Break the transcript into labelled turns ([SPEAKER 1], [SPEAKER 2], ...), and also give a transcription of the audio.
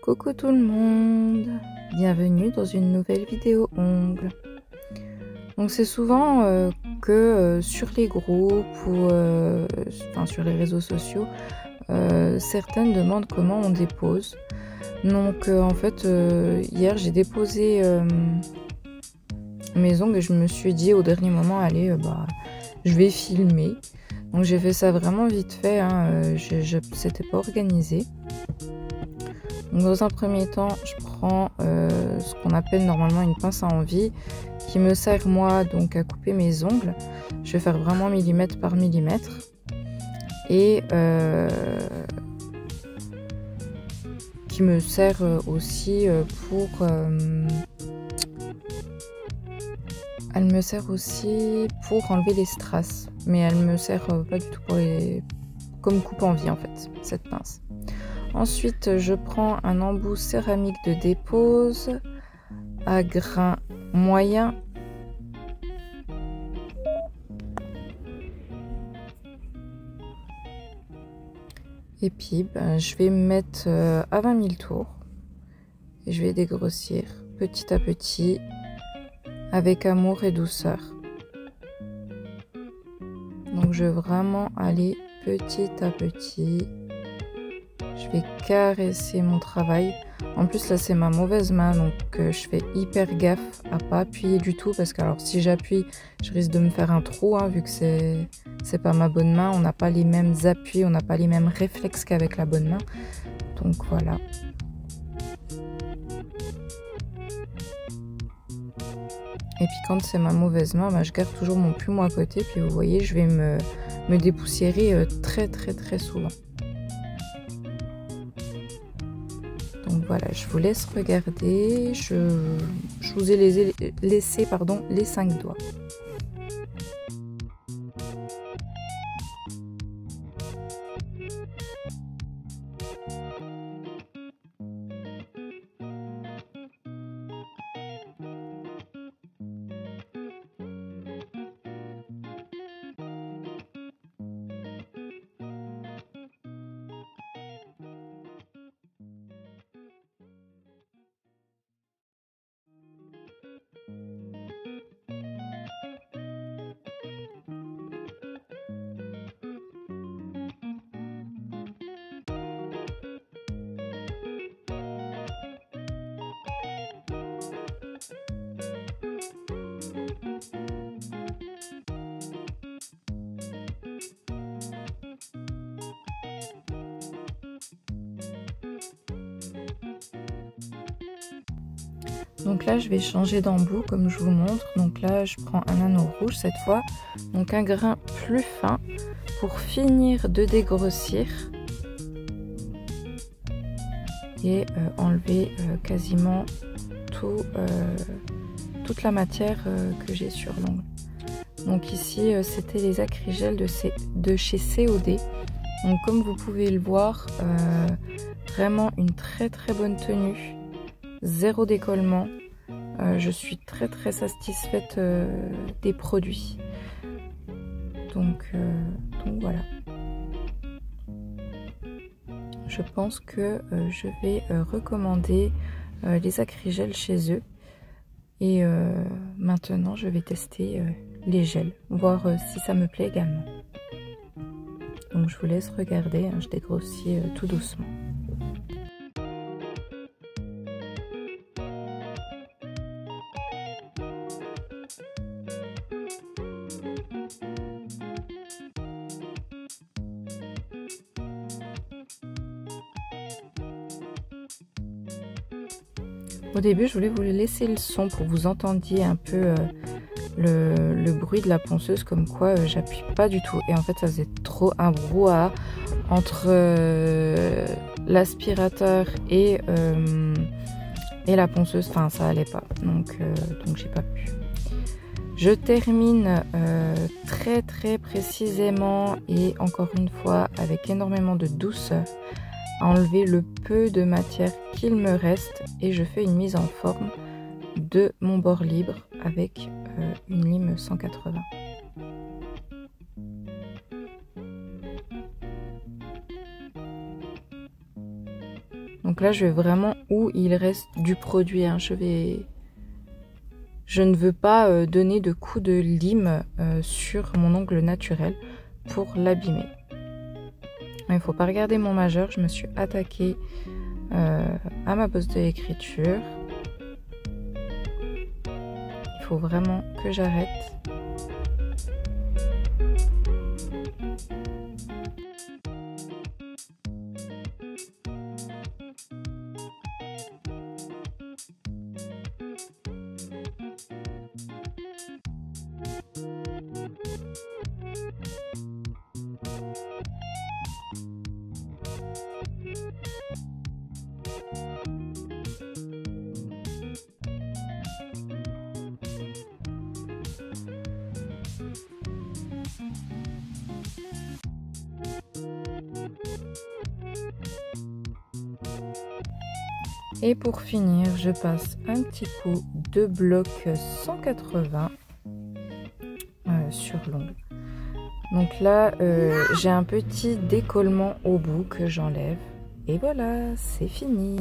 [SPEAKER 1] Coucou tout le monde, bienvenue dans une nouvelle vidéo ongles. Donc c'est souvent que sur les groupes ou sur les réseaux sociaux, certaines demandent comment on dépose. Donc en fait hier j'ai déposé mes ongles et je me suis dit au dernier moment allez je vais filmer. Donc j'ai fait ça vraiment vite fait, hein, c'était pas organisé. Donc dans un premier temps, je prends ce qu'on appelle normalement une pince à envie qui me sert moi donc à couper mes ongles. Je vais faire vraiment millimètre par millimètre et qui me sert aussi pour elle me sert aussi pour enlever les strass, mais elle me sert pas du tout pour comme coupe en vie en fait, cette pince. Ensuite, je prends un embout céramique de dépose à grain moyen. Et puis, je vais me mettre à 20 000 tours. Et je vais dégrossir petit à petit, avec amour et douceur. Donc, je vais vraiment aller petit à petit. Je vais caresser mon travail. En plus là c'est ma mauvaise main, donc je fais hyper gaffe à pas appuyer du tout, parce que alors si j'appuie je risque de me faire un trou, hein, vu que c'est pas ma bonne main. On n'a pas les mêmes appuis, on n'a pas les mêmes réflexes qu'avec la bonne main. Donc voilà. Et puis quand c'est ma mauvaise main, je garde toujours mon plumeau à côté. Puis vous voyez, je vais me dépoussiérer très souvent. Donc voilà, je vous laisse regarder. Je vous ai laissé les 5 doigts. Donc là je vais changer d'embout comme je vous montre. Donc là je prends un anneau rouge cette fois, donc un grain plus fin pour finir de dégrossir et enlever quasiment toute la matière que j'ai sur l'ongle. Donc ici c'était les acrygels de chez COD. Donc comme vous pouvez le voir, vraiment une très bonne tenue, zéro décollement. Je suis très satisfaite des produits. Donc voilà. Je pense que je vais recommander les acrygels chez eux. Et maintenant je vais tester les gels, voir si ça me plaît également. Donc je vous laisse regarder, hein, je dégrossis tout doucement. Au début je voulais vous laisser le son pour que vous entendiez un peu le bruit de la ponceuse, comme quoi j'appuie pas du tout. Et en fait ça faisait trop un brouhaha entre l'aspirateur et la ponceuse, enfin ça allait pas, donc j'ai pas pu. Je termine très précisément et encore une fois avec énormément de douceur à enlever le peu de matière qu'il me reste, et je fais une mise en forme de mon bord libre avec une lime 180. Donc là, je vais vraiment où il reste du produit. Hein. Je ne veux pas donner de coups de lime sur mon ongle naturel pour l'abîmer. Il ne faut pas regarder mon majeur. Je me suis attaquée à ma bosse de l'écriture. Il faut vraiment que j'arrête. Et pour finir, je passe un petit coup de bloc 180 sur l'ongle. Donc là, j'ai un petit décollement au bout que j'enlève. Et voilà, c'est fini.